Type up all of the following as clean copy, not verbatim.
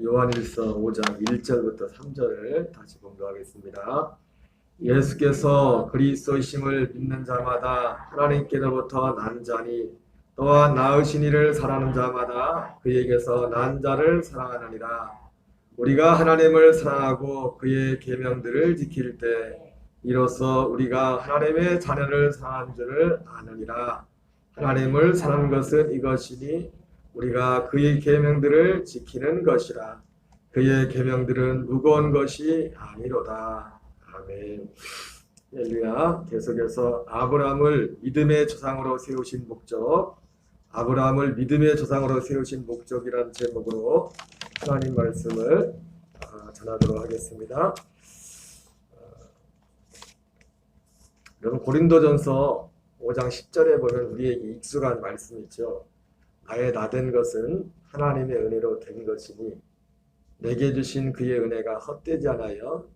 요한일서 5장 1절부터 3절을 다시 봉독하겠습니다. 예수께서 그리스도이심을 믿는 자마다 하나님께로부터 난 자니 또한 낳으신 이를 사랑하는 자마다 그에게서 난 자를 사랑하느니라. 우리가 하나님을 사랑하고 그의 계명들을 지킬 때 이로써 우리가 하나님의 자녀를 사랑한 줄을 아느니라. 하나님을 사랑하는 것은 이것이니 우리가 그의 계명들을 지키는 것이라. 그의 계명들은 무거운 것이 아니로다. 아멘. 할렐루야. 계속해서 아브라함을 믿음의 조상으로 세우신 목적, 아브라함을 믿음의 조상으로 세우신 목적이라는 제목으로 하나님 말씀을 전하도록 하겠습니다. 여러분, 고린도전서 5장 10절에 보면 우리에게 익숙한 말씀이 있죠. 나의 나된 것은 하나님의 은혜로 된 것이니 내게 주신 그의 은혜가 헛되지 않아요.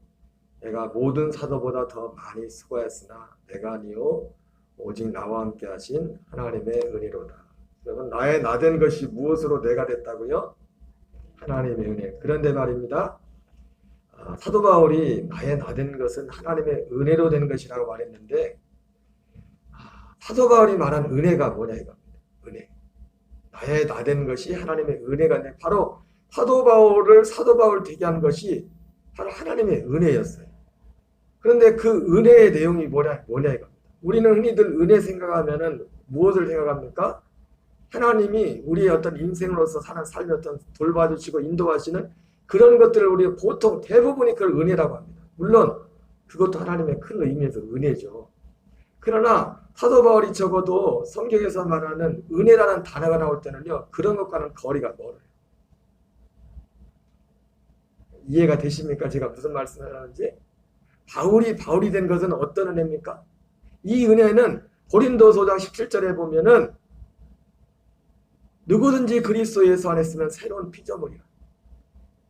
내가 모든 사도보다 더 많이 수고했으나 내가 아니요 오직 나와 함께 하신 하나님의 은혜로다. 여러분, 나의 나된 것이 무엇으로 내가 됐다고요? 하나님의 은혜. 그런데 말입니다. 사도 바울이 나의 나된 것은 하나님의 은혜로 된 것이라고 말했는데, 사도 바울이 말한 은혜가 뭐냐 이겁니다. 은혜. 나의 나된 것이 하나님의 은혜가 아니라 바로 사도 바울 되게 한 것이 바로 하나님의 은혜였어요. 그런데 그 은혜의 내용이 뭐냐 이겁니다. 우리는 흔히들 은혜 생각하면은 무엇을 생각합니까? 하나님이 우리의 어떤 인생으로서 사는 삶이 어떤 돌봐주시고 인도하시는 그런 것들을 우리가 보통 대부분이 그걸 은혜라고 합니다. 물론 그것도 하나님의 큰 의미에서 은혜죠. 그러나 사도 바울이 적어도 성경에서 말하는 은혜라는 단어가 나올 때는요, 그런 것과는 거리가 멀어요. 이해가 되십니까? 제가 무슨 말씀을 하는지? 바울이 된 것은 어떤 은혜입니까? 이 은혜는 고린도서 5장 17절에 보면은 누구든지 그리스도 예수 안에 있으면 새로운 피조물이라.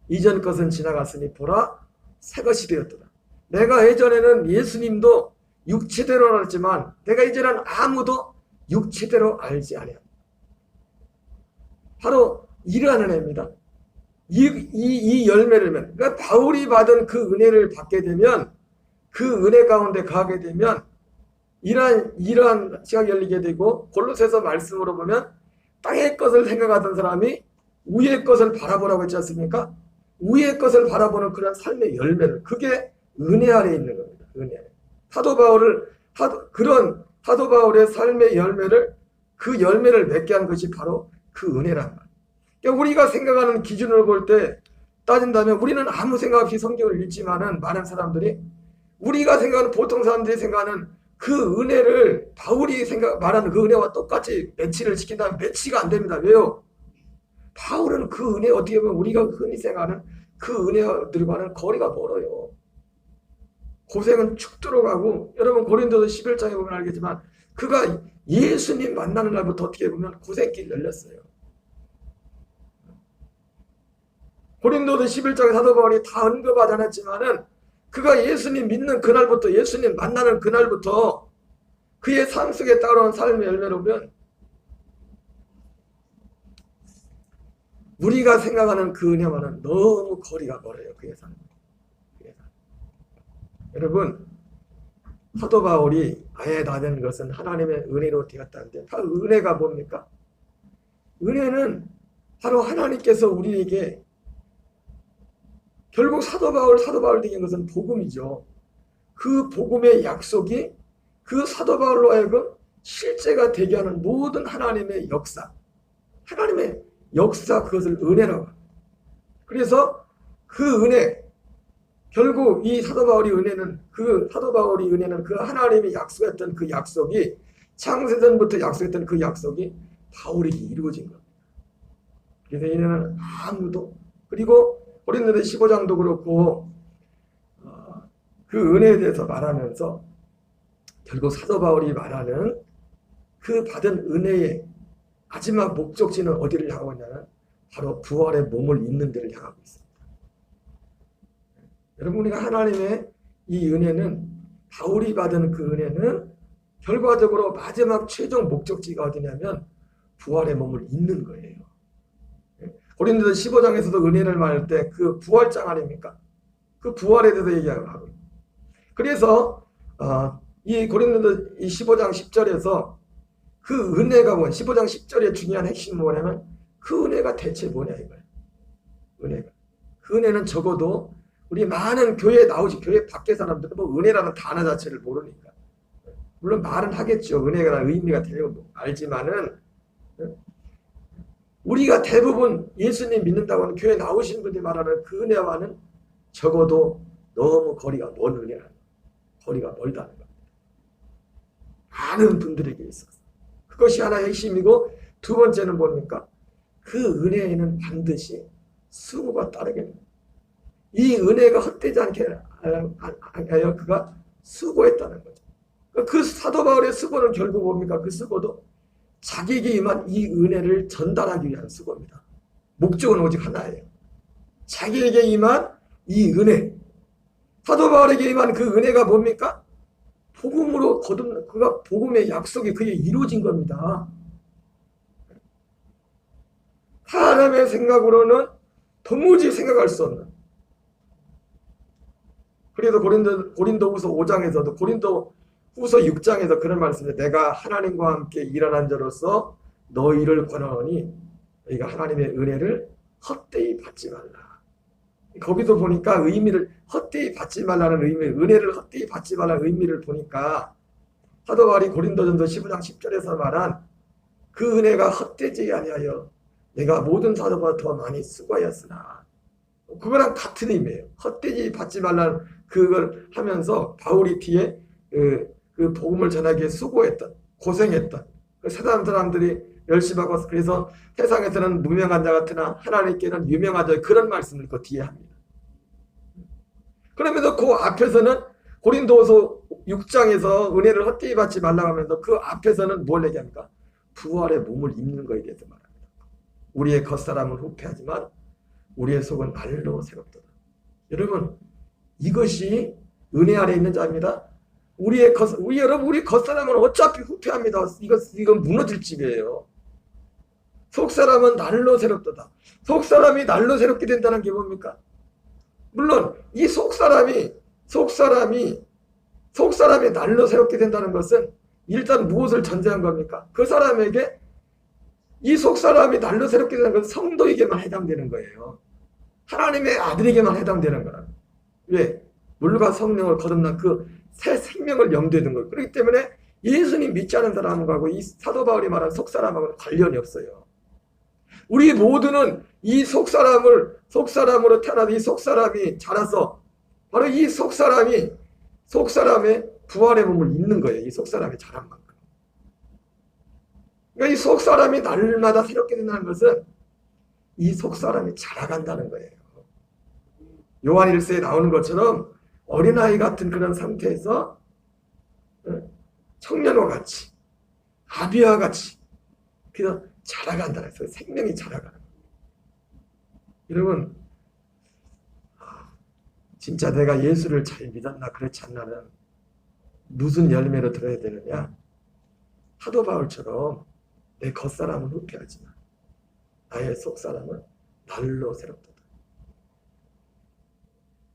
이전 것은 지나갔으니 보라 새 것이 되었도다. 내가 예전에는 예수님도 육체대로 알았지만 내가 이제는 아무도 육체대로 알지 아니하다. 바로 이러한 은혜입니다. 이 열매를, 그러니까 바울이 받은 그 은혜를 받게 되면, 그 은혜 가운데 가게 되면 이러한 시각이 열리게 되고, 골로새서 말씀으로 보면 땅의 것을 생각하던 사람이 위의 것을 바라보라고 했지 않습니까? 위의 것을 바라보는 그런 삶의 열매를, 그게 은혜 아래 있는 겁니다. 은혜. 사도 바울의 삶의 열매를, 그 열매를 맺게 한 것이 바로 그 은혜란 말이에요. 그러니까 우리가 생각하는 기준으로 볼 때 따진다면 우리는 아무 생각 없이 성경을 읽지만은 많은 사람들이 우리가 생각하는, 보통 사람들이 생각하는 그 은혜를 바울이 말하는 그 은혜와 똑같이 매치를 시킨다면 매치가 안 됩니다. 왜요? 바울은 그 은혜, 어떻게 보면 우리가 흔히 생각하는 그 은혜들과는 거리가 멀어요. 고생은 축 들어가고, 여러분 고린도서 11장에 보면 알겠지만 그가 예수님 만나는 날부터 어떻게 보면 고생길이 열렸어요. 고린도서 11장에 사도 바울이 다 언급하지 않았지만은 그가 예수님 믿는 그날부터, 예수님 만나는 그날부터 그의 삶 속에 따라온 삶의 열매로 보면 우리가 생각하는 그 은혜와는 너무 거리가 멀어요. 그의 삶. 여러분, 사도 바울이 나의 나된 것은 하나님의 은혜로 되었다는데, 바로 은혜가 뭡니까? 은혜는 바로 하나님께서 우리에게, 결국 사도 바울 되게 한 것은 복음이죠. 그 복음의 약속이 그 사도 바울로 하여금 실제가 되게 하는 모든 하나님의 역사, 그것을 은혜라고 합니다. 그래서 그 은혜, 결국 이 사도 바울이 은혜는 그 하나님이 약속했던 그 약속이, 창세전부터 약속했던 그 약속이 바울에게 이루어진 겁니다. 그래서 이는 아무도, 그리고 고린도서 15장도 그렇고 그 은혜에 대해서 말하면서 결국 사도 바울이 말하는 그 받은 은혜의 마지막 목적지는 어디를 향하고 있냐면 바로 부활의 몸을 입는 데를 향하고 있습니다. 여러분, 우리가 하나님의 이 은혜는, 바울이 받은 그 은혜는 결과적으로 마지막 최종 목적지가 어디냐면 부활의 몸을 입는 거예요. 고린도서 15장에서도 은혜를 말할 때 그 부활장 아닙니까? 그 부활에 대해서 얘기하고. 그래서 이 고린도서 15장 10절에서 그 은혜가 15장 10절의 중요한 핵심은 뭐냐면 그 은혜가 대체 뭐냐 이거예요. 은혜가. 그 은혜는 적어도 우리 많은 교회에 나오지 교회 밖에 사람들은 뭐 은혜라는 단어 자체를 모르니까. 물론 말은 하겠죠. 은혜가 의미가 되는 거 알지만은 우리가 대부분 예수님 믿는다고 하는 교회 나오신 분들이 말하는 그 은혜와는 적어도 너무 거리가 먼 은혜라는 거예요. 거리가 멀다는 겁니다. 많은 분들에게 있어서. 그것이 하나의 핵심이고 두 번째는 뭡니까? 그 은혜에는 반드시 수고가 따르겠네. 이 은혜가 헛되지 않게 하여 그가 수고했다는 거죠. 그 사도 바울의 수고는 결국 뭡니까? 그 수고도 자기에게 임한 이 은혜를 전달하기 위한 수고입니다. 목적은 오직 하나예요. 자기에게 임한 이 은혜. 사도 바울에게 임한 그 은혜가 뭡니까? 복음으로 거듭 그가 복음의 약속이 그에 이루어진 겁니다. 사람의 생각으로는 도무지 생각할 수 없는. 그래도 고린도후서 5장에서도 고린도후서 6장에서 그런 말씀이에요. 내가 하나님과 함께 일어난 자로서 너희를 권하노니 너희가 하나님의 은혜를 헛되이 받지 말라. 거기도 보니까 의미를 헛되이 받지 말라는 의미, 은혜를 헛되이 받지 말라는 의미를 보니까 사도 바울이 고린도전서 15장 10절에서 말한 그 은혜가 헛되지 아니하여 내가 모든 사도보다 더 많이 수고하였으나 그거랑 같은 의미예요. 헛되지 받지 말라는 그걸 하면서 바울이 뒤에 그 복음을 전하기에 수고했던 고생했던 그 세상 사람들이 열심히 하고 그래서 세상에서는 무명한 자 같으나 하나님께는 유명한 자 그런 말씀을 그 뒤에 합니다. 그러면서 그 앞에서는 고린도서 6장에서 은혜를 헛되이 받지 말라고 하면서 그 앞에서는 뭘 얘기합니까? 부활의 몸을 입는 것에 대해서 말합니다. 우리의 겉사람은 후패하지만 우리의 속은 날로 새롭도다. 여러분 이것이 은혜 아래 있는 자입니다. 우리 겉사람은 어차피 후패합니다. 이건 무너질 집이에요. 속사람은 날로 새롭도다. 속사람이 날로 새롭게 된다는 게 뭡니까? 물론 이 속사람이 날로 새롭게 된다는 것은 일단 무엇을 전제한 겁니까? 그 사람에게 이 속사람이 날로 새롭게 되는 것은 성도에게만 해당되는 거예요. 하나님의 아들에게만 해당되는 거라. 왜? 물과 성령을 거듭난 그 새 생명을 염두에 둔 거예요. 그렇기 때문에 예수님 믿지 않은 사람하고 이 사도 바울이 말한 속사람하고는 관련이 없어요. 우리 모두는 이 속사람으로 태어나서 이 속사람이 자라서 바로 이 속사람의 부활의 몸을 입는 거예요. 이 속사람이 자란 만큼. 그러니까 이 속사람이 날마다 새롭게 된다는 것은 이 속사람이 자라간다는 거예요. 요한 1서에 나오는 것처럼 어린아이 같은 그런 상태에서 청년과 같이 아비와 같이 그래서 자라간다는 거예요. 생명이 자라가는 거예요. 여러분 진짜 내가 예수를 잘 믿었나 그렇지 않나는 무슨 열매로 들어야 되느냐? 사도 바울처럼 내 겉사람은 후패하지만 나의 속사람은 날로 새롭다.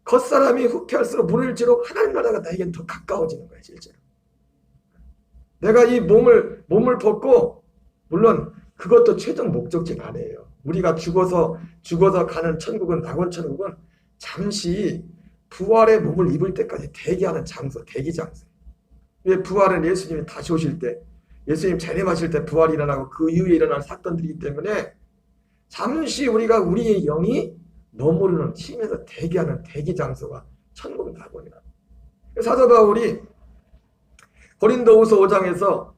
겉사람이 후패할수록 무너질수록 하나님 나라가 나에겐 더 가까워지는 거예요. 실제로. 내가 이 몸을 벗고 물론 그것도 최종 목적지는 아니에요. 우리가 죽어서 가는 천국은 낙원천국은 잠시 부활의 몸을 입을 때까지 대기하는 장소, 대기 장소. 왜 부활은 예수님이 다시 오실 때 예수님 재림하실 때 부활이 일어나고 그 이후에 일어날 사건들이기 때문에 잠시 우리의 영이 머무르는 힘에서 대기하는 대기 장소가 천국 낙원이라. 사도 바울이 고린도후서 5장에서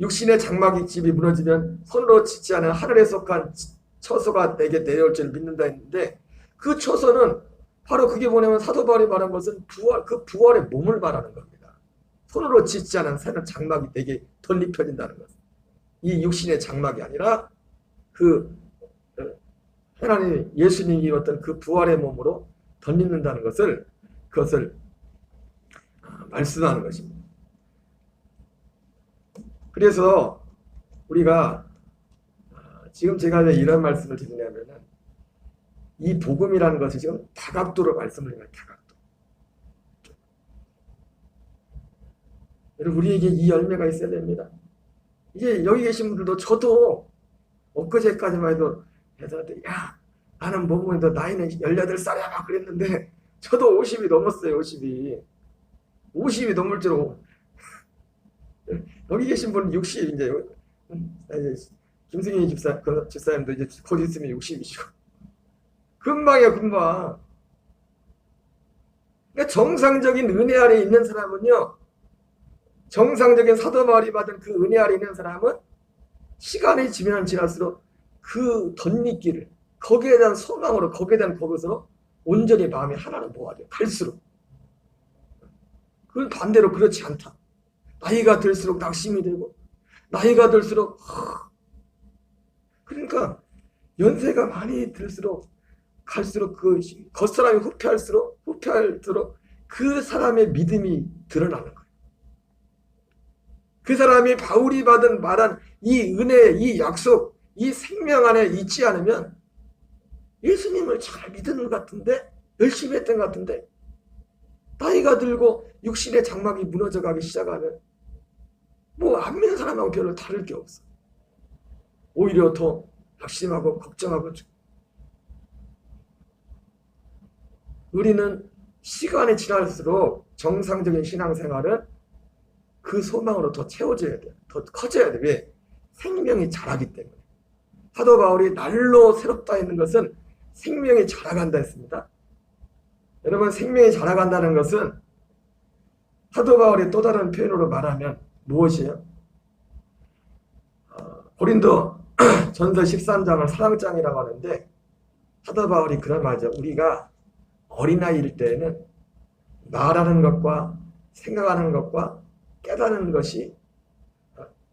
육신의 장막이 집이 무너지면 손으로 짓지 않은 하늘에 속한 처소가 내게 내려올 줄 믿는다 했는데 그 처소는 바로 그게 뭐냐면 사도 바울이 말한 것은 그 부활의 몸을 말하는 겁니다. 손으로 짓지 않은 새는 장막이 내게 덧입혀진다는 것. 이 육신의 장막이 아니라 그 하나님 예수님이 어떤 그 부활의 몸으로 덧입는다는 그것을 말씀하는 것입니다. 그래서 우리가 지금 제가 왜 이런 말씀을 드리냐면은 이 복음이라는 것이 지금 다각도로 말씀을 해요. 다각도. 여러분 우리에게 이 열매가 있어야 됩니다. 이게 여기 계신 분들도 저도 엊그제까지만 해도 회사들 야 나는 뭐고 너 나이는 18살이야 막 그랬는데 저도 50이 넘었어요. 50이 넘을 줄 여기 계신 분은 60 이제 김승희 집사님도 이제 곧 있으면 60이시고 금방이야 금방. 그러니까 정상적인 은혜 아래 있는 사람은요, 정상적인 사도 바울이 받은 그 은혜 아래 있는 사람은 시간이 지나면 지날수록 그 덧입기를 거기에 대한 소망으로 거기에 대한 것으로 온전히 마음이 하나로 모아져 갈수록. 그건 반대로 그렇지 않다. 나이가 들수록 낙심이 되고 나이가 들수록 그러니까 연세가 많이 들수록 갈수록 그 겉사람이 후퇴할수록 그 사람의 믿음이 드러나는 거예요. 그 사람이 바울이 받은 말한 이 은혜, 이 약속, 이 생명 안에 있지 않으면 예수님을 잘 믿은 것 같은데 열심히 했던 것 같은데 나이가 들고 육신의 장막이 무너져가기 시작하면 뭐 안 믿는 사람하고 별로 다를 게 없어. 오히려 더 낙심하고 걱정하고. 우리는 시간이 지날수록 정상적인 신앙생활은 그 소망으로 더 채워져야 돼. 더 커져야 돼. 왜? 생명이 자라기 때문에. 사도 바울이 날로 새롭다 했는 것은 생명이 자라간다 했습니다. 여러분 생명이 자라간다는 것은 사도 바울의 또 다른 표현으로 말하면 무엇이에요? 고린도 전서 13장을 사랑장이라고 하는데 사도 바울이 그런 말이죠. 우리가 어린아이일 때에는 말하는 것과 생각하는 것과 깨닫는 것이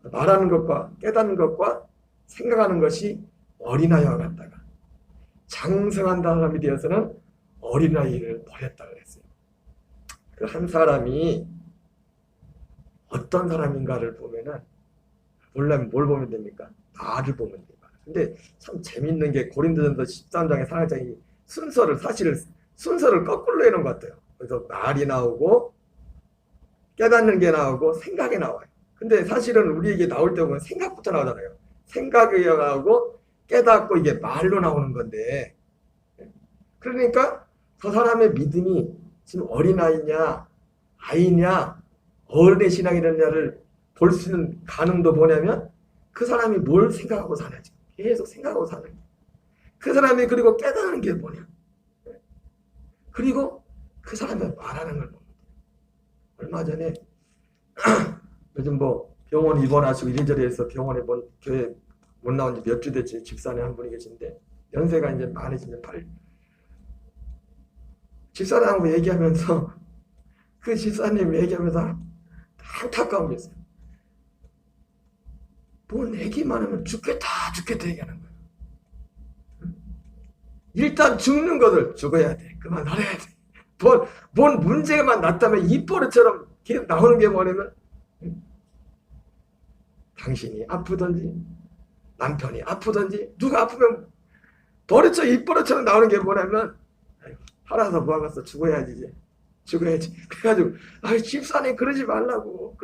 말하는 것과 깨닫는 것과 생각하는 것이 어린아이와 같다가 장성한 사람이 되어서는 어린아이를 버렸다고 그랬어요. 그 한 사람이 어떤 사람인가를 보면은 뭘 보면 됩니까? 나를 보면 됩니다. 근데 참 재밌는 게 고린도전서 13장의 사랑장이 순서를 거꾸로 해놓은 것 같아요. 그래서 말이 나오고 깨닫는 게 나오고 생각이 나와요. 근데 사실은 우리에게 나올 때 보면 생각부터 나오잖아요. 생각이 나오고 깨닫고 이게 말로 나오는 건데 그러니까 저 사람의 믿음이 지금 어린아이냐 아이냐 어른의 신앙이냐를 볼 수 있는 가능도 뭐냐면 그 사람이 뭘 생각하고 사는지 계속 생각하고 사는 거예요. 그 사람이 그리고 깨닫는 게 뭐냐 그리고 그 사람이 말하는 걸 봅니다. 얼마 전에 요즘 뭐 병원 입원하시고 이리저리 해서 병원에 교회 못 나온 지 몇 주 됐지 집사님 한 분이 계신데 연세가 이제 많으시면 집사람하고 얘기하면서 그 집사님 얘기하면서 안타까운 게 있어요. 뭔 얘기만 하면 죽겠다 얘기하는 거예요. 일단 죽는 것을 죽어야 돼. 그만하래야 돼. 뭔 문제만 났다면 입버릇처럼 계속 나오는 게 뭐냐면 당신이 아프든지 남편이 아프든지 누가 아프면 입버릇처럼 나오는 게 뭐냐면 살아서 뭐하겠어 죽어야지 이제 죽어야지. 그래가지고 집사님 그러지 말라고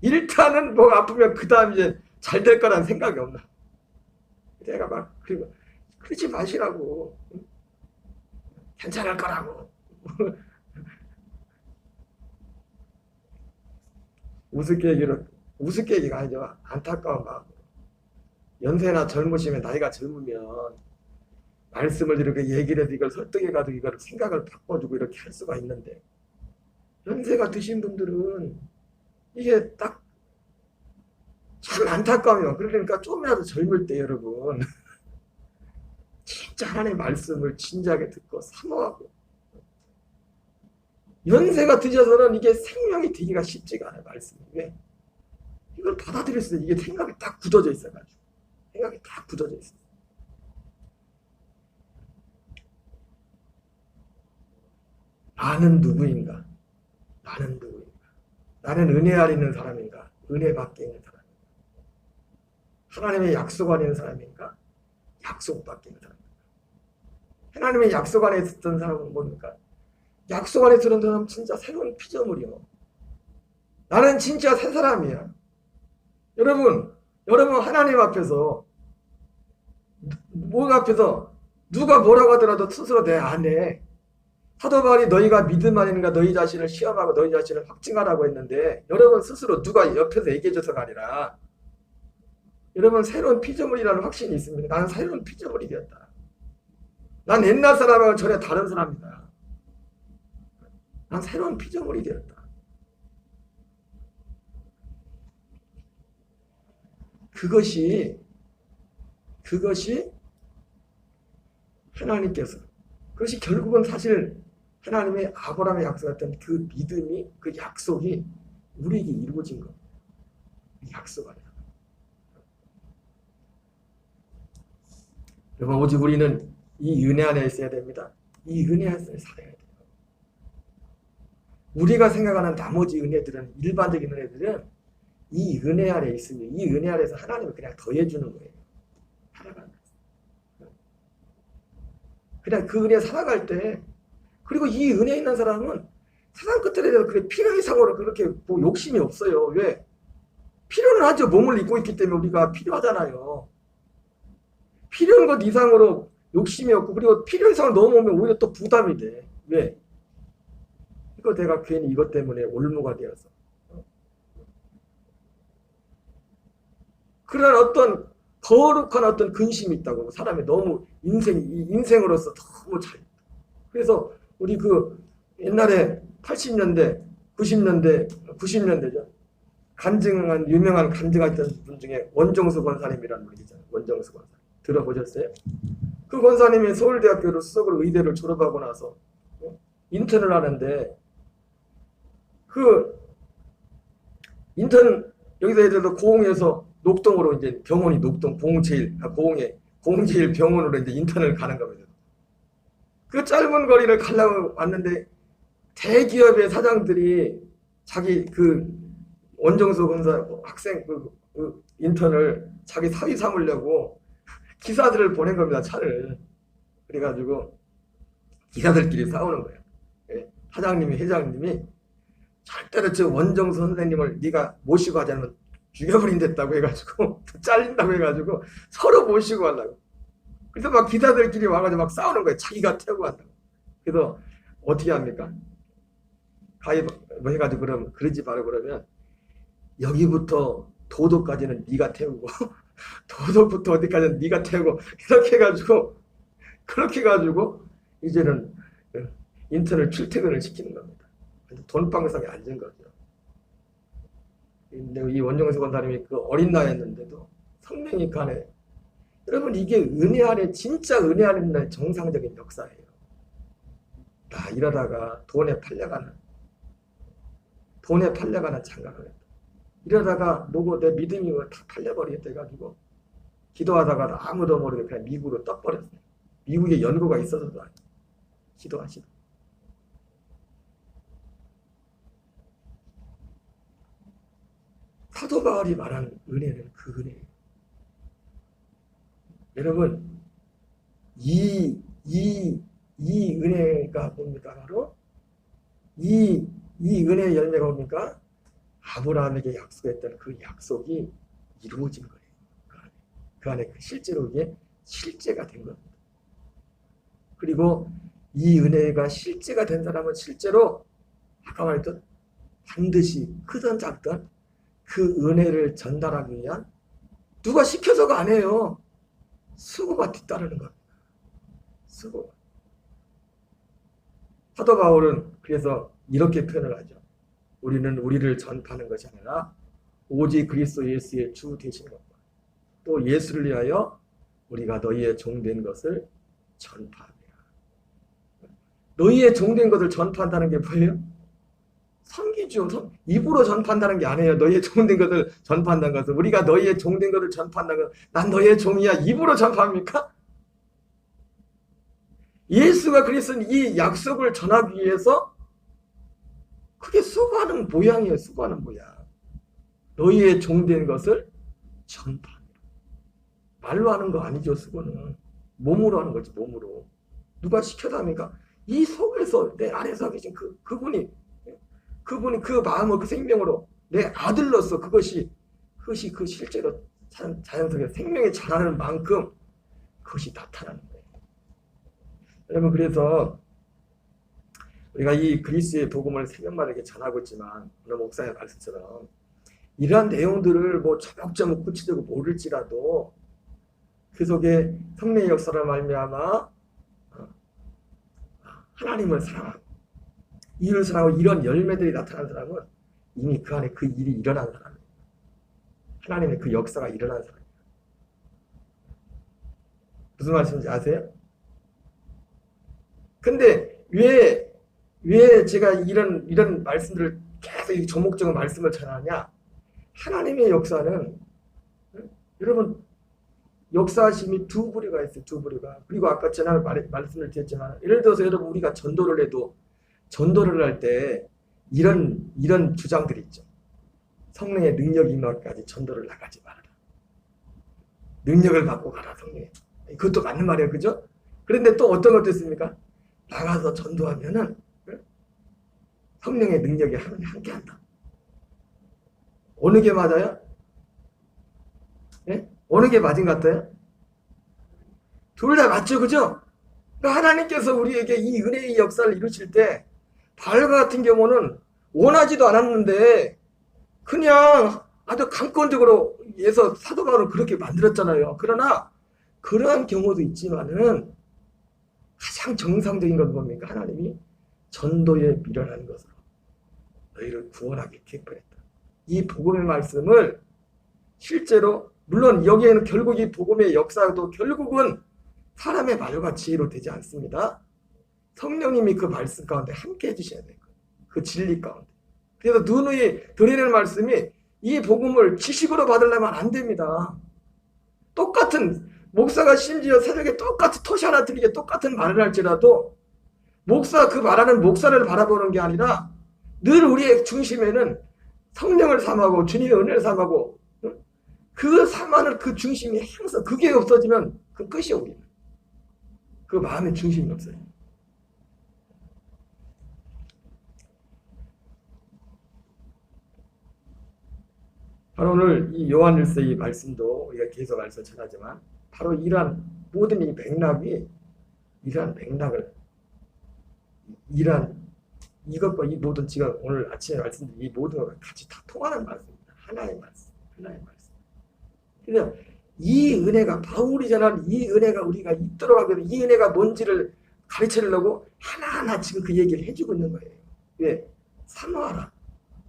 일단은 뭐 아프면 그 다음 이제 잘 될 거라는 생각이 없나. 내가 막 그리고 그러지 마시라고 괜찮을 거라고 우습게 얘기가 아니죠. 안타까운 마음. 연세나 젊으시면 나이가 젊으면 말씀을 이렇게 얘기를 해도 이걸 설득해가지고 이걸 생각을 바꿔주고 이렇게 할 수가 있는데 연세가 드신 분들은 이게 딱 참 안타까워요. 그러니까 좀이라도 젊을 때 여러분 진짜 하나님의 말씀을 진지하게 듣고 사모하고 연세가 드셔서는 이게 생명이 되기가 쉽지가 않아요. 말씀이. 왜? 이걸 받아들일 수 있어요. 이게 생각이 딱 굳어져 있어가지고 나는 누구인가? 나는 은혜 아래 있는 사람인가? 은혜 밖에 있는 사람인가? 하나님의 약속 안에 있는 사람인가? 약속 밖에 있는 사람인가? 하나님의 약속 안에 있었던 사람은 뭡니까? 약속 안에 있었던 사람은 진짜 새로운 피조물이요. 나는 진짜 새 사람이야. 여러분 하나님 앞에서 앞에서 누가 뭐라고 하더라도 스스로 내 안에 사도 바울이 너희가 믿음 안에는가 너희 자신을 시험하고 너희 자신을 확증하라고 했는데 여러분 스스로 누가 옆에서 얘기해줘서가 아니라 여러분 새로운 피조물이라는 확신이 있습니다. 나는 새로운 피조물이 되었다. 난 옛날 사람하고 전혀 다른 사람이다. 난 새로운 피조물이 되었다. 그것이 하나님께서 그것이 결국은 사실 하나님의 아브라함의 약속했던 그 믿음이 그 약속이 우리에게 이루어진 것. 약속 안에. 여러분 오직 우리는 이 은혜 안에 있어야 됩니다. 이 은혜 안에서 살아야 돼요. 우리가 생각하는 나머지 은혜들은 일반적인 은혜들은 이 은혜 안에 있으면 이 은혜 안에서 하나님을 그냥 더해주는 거예요. 살아가는 거예요. 그냥 그 은혜 살아갈 때 그리고 이 은혜 있는 사람은 세상 끝에 대해서 그렇게 필요 이상으로 그렇게 뭐 욕심이 없어요. 왜? 필요는 하죠. 몸을 입고 있기 때문에 우리가 필요하잖아요. 필요한 것 이상으로 욕심이 없고 그리고 필요 이상을 넘어오면 오히려 또 부담이 돼. 왜? 이거 내가 괜히 이것 때문에 올무가 되어서 그런 어떤 거룩한 어떤 근심이 있다고 사람이 너무 인생으로서 너무 잘 그래서 우리 그 옛날에 80년대 90년대죠 간증한 유명한 간증했던 분 중에 원정수 권사님이라는 분이 있잖아요. 원정수 권사 들어보셨어요? 그 권사님이 서울대학교로 수석으로 의대를 졸업하고 나서 인턴을 하는데 그 인턴 여기서 예를 들어 고흥에서 녹동으로 이제 병원이 녹동 고흥제일 병원으로 이제 인턴을 가는 겁니다. 그 짧은 거리를 가려고 왔는데 대기업의 사장들이 자기 그 원정수 권사 학생 그 인턴을 자기 사위 삼으려고 기사들을 보낸 겁니다. 차를. 그래가지고 기사들끼리 싸우는 거예요. 사장님이 회장님이 절대로 저 원정수 선생님을 네가 모시고 하지 않으면 죽여버린댔다고 해가지고 잘린다고 해가지고 서로 모시고 하려고. 그래서 막 기사들끼리 와가지고 막 싸우는 거예요. 자기가 태우고 한다고. 그래서 어떻게 합니까? 가위 뭐 해가지고 그러지 말고 그러면 여기부터 도덕까지는 네가 태우고 도덕부터 어디까지는 네가 태우고 그렇게 해가지고 이제는 인턴을 출퇴근을 시키는 겁니다. 돈방석에 앉은 거죠. 근데 이 원정수 권사님이 그 어린 나이였는데도 성령이 가네. 여러분 이게 은혜 안에 진짜 은혜 안에 있는 정상적인 역사예요. 나 이러다가 돈에 팔려가는 장가를 했다. 이러다가 뭐고 내 믿음이 다 팔려버리겠다 해가지고 기도하다가 아무도 모르게 그냥 미국으로 떠버렸어요. 미국에 연고가 있어서도 아니고 기도하시다. 사도 바울이 말한 은혜는 그 은혜예요. 여러분 이 은혜가 뭡니까? 바로 이 은혜의 열매가 뭡니까? 아브라함에게 약속했던 그 약속이 이루어진 거예요. 그 안에 실제로 이게 실제가 된 겁니다. 그리고 이 은혜가 실제가 된 사람은 실제로 아까 말했던 반드시 크든 작든 그 은혜를 전달하기 위한 누가 시켜서가 안 해요. 수고가 뒤따르는 겁니다. 수고. 사도 바울은 그래서 이렇게 표현을 하죠. 우리는 우리를 전파하는 것이 아니라 오직 그리스도 예수의 주 되신 것과 또 예수를 위하여 우리가 너희의 종된 것을 전파하며. 너희의 종된 것을 전파한다는 게 뭐예요? 섬기죠. 입으로 전파한다는 게 아니에요. 너희의 종된 것을 전파한다는 것은 우리가 너희의 종된 것을 전파한다는 것은 난 너희의 종이야. 입으로 전파합니까? 예수가 그리스도는 이 약속을 전하기 위해서 그게 수고하는 모양이에요. 수고하는 모양. 너희의 종된 것을 전파하며. 말로 하는 거 아니죠. 수고는 몸으로 하는 거지. 몸으로. 누가 시켜서 합니까? 이 속에서 내 안에서 계신 그분이 그 마음을 그 생명으로 내 아들로서 그것이 그 실제로 자연 속에 생명이 자라는 만큼 그것이 나타나는 거예요. 여러분, 그래서 우리가 이 그리스의 복음을 새벽마다 전하고 있지만 오늘 목사의 말씀처럼 이러한 내용들을 뭐 조목조목 구체적으로 모를지라도 그 속에 성령의 역사를 말미암아 하나님을 사랑하고 이를 사랑하고 이런 열매들이 나타난 사람은 이미 그 안에 그 일이 일어난 사람이에요. 하나님의 그 역사가 일어난 사람이에요. 무슨 말씀인지 아세요? 근데 왜 제가 이런 말씀들을 계속 조목조목 말씀을 전하냐? 하나님의 역사는 여러분 역사심이 두 부류가 있어요. 두 부류가. 그리고 아까 전에 말씀을 드렸지만 예를 들어서 여러분 우리가 전도를 해도 전도를 할 때 이런 주장들이 있죠. 성령의 능력이 임하기까지 전도를 나가지 말아라. 능력을 받고 가라 성령에. 그것도 맞는 말이에요. 그죠? 그런데 또 어떤 것도 있습니까? 나가서 전도하면은 성령의 능력이 함께한다. 어느 게 맞아요? 예? 어느 게 맞은 것 같아요? 둘 다 맞죠, 그죠? 그러니까 하나님께서 우리에게 이 은혜의 역사를 이루실 때 바울과 같은 경우는 원하지도 않았는데 그냥 아주 강권적으로 해서 사도 바울은 그렇게 만들었잖아요. 그러나 그러한 경우도 있지만은 가장 정상적인 건 뭡니까? 하나님이 전도에 미련한 것으로 너희를 구원하게 기뻐했다. 이 복음의 말씀을 실제로 물론 여기에는 결국 이 복음의 역사도 결국은 사람의 말과 지혜로 되지 않습니다. 성령님이 그 말씀 가운데 함께 해주셔야 돼요. 그 진리 가운데. 그래서 누누이 드리는 말씀이 이 복음을 지식으로 받으려면 안 됩니다. 똑같은 목사가 심지어 새벽에 똑같이 토시 하나 들리게 똑같은 말을 할지라도 목사 그 말하는 목사를 바라보는 게 아니라 늘 우리의 중심에는 성령을 삼하고 주님의 은혜를 삼하고 그 삼하는 그 중심이 항상 그게 없어지면 그 끝이 오기는 그 마음의 중심이 없어요. 바로 오늘 이 요한일서 이 말씀도 우리가 계속 알서 전하지만 바로 이러한 모든 이 맥락이 이러한 맥락을 이러한 이것과 이 모든 지금 오늘 아침에 말씀드린 이 모든 것과 같이 다 통하는 말씀입니다. 하나의 말씀, 하나의 말씀. 그래서 이 은혜가 바울이 전한 이 은혜가 우리가 있도록 하게 되면 이 은혜가 뭔지를 가르치려고 하나하나 지금 그 얘기를 해주고 있는 거예요. 왜? 사모하라.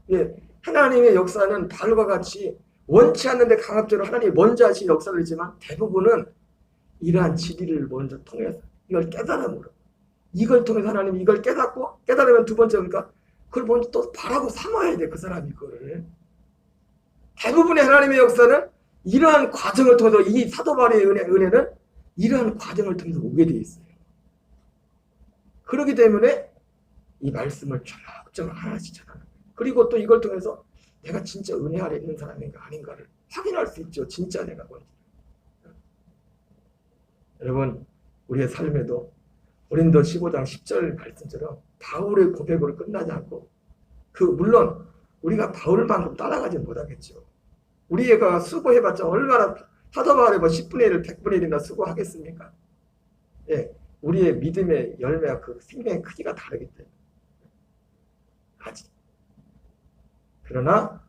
왜? 하나님의 역사는 바울과 같이 원치 않는데 강압적으로 하나님이 먼저 하신 역사를 했지만 대부분은 이러한 진리를 먼저 통해서 이걸 깨달음으로 이걸 통해서 하나님이 이걸 깨닫고 깨달으면 두 번째 그러니까 그걸 먼저 또 바라고 삼아야 돼. 그 사람이 그거를. 대부분의 하나님의 역사는 이러한 과정을 통해서 이 사도 바울의 은혜는 이러한 과정을 통해서 오게 돼 있어요. 그렇기 때문에 이 말씀을 조목조목 하나씩 전하는 거예요. 그리고 또 이걸 통해서 내가 진짜 은혜 아래 있는 사람인가 아닌가를 확인할 수 있죠. 진짜 내가 뭔지. 여러분 우리의 삶에도 고린도 15장 10절 말씀처럼 바울의 고백으로 끝나지 않고 물론 우리가 바울만큼 따라가지 못하겠죠. 우리가 수고해봤자 얼마나 사도 바울의 10분의 1을 100분의 1이나 수고하겠습니까? 예, 우리의 믿음의 열매와 그 생명의 크기가 다르기 때문에 아직. 그러나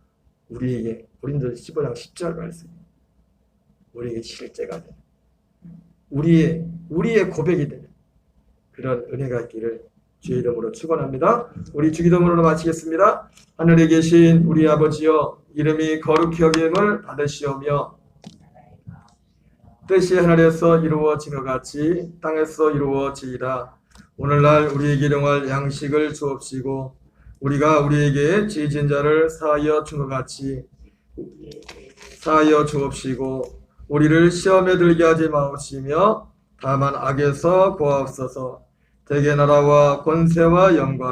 우리에게 고린도 15장 10절 말씀이 우리에게 실제가 되는 우리의 고백이 되는 그런 은혜가 있기를 주의 이름으로 축원합니다. 우리 주기도문으로 마치겠습니다. 하늘에 계신 우리 아버지여 이름이 거룩히 여김을 받으시오며 뜻이 하늘에서 이루어진 것 같이 땅에서 이루어지이다. 오늘날 우리에게 일용할 양식을 주옵시고 우리가 우리에게 지진 자를 사하여 준 것 같이 사하여 주옵시고 우리를 시험에 들게 하지 마옵시며 다만 악에서 구하옵소서. 대개 나라와 권세와 영광